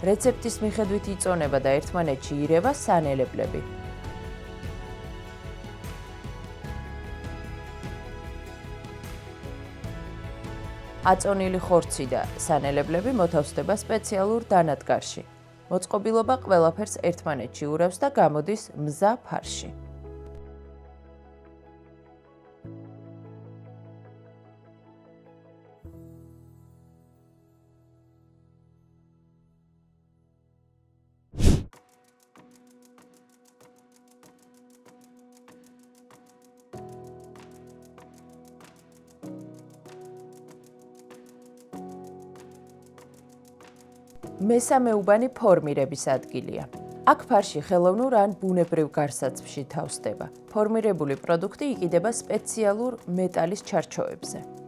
რეცეპტის მიხედვით იწონება და ერთმანეთში ირევა სანელებლები. აწონილი ხორცი და სანელებლები მოთავსდება სპეციალურ დანადგარში. მოწყობილობა ყველაფერს ერთმანეთში ურევს და გამოდის მზა ფარში. მესამე უბანი ფორმირების ადგილია. აქ ფარში ხელოვნურ ან ბუნებრივ გარსაცმში თავსდება. ფორმირებული პროდუქტი იყიდება სპეციალურ მეტალის ჩარჩოებზე.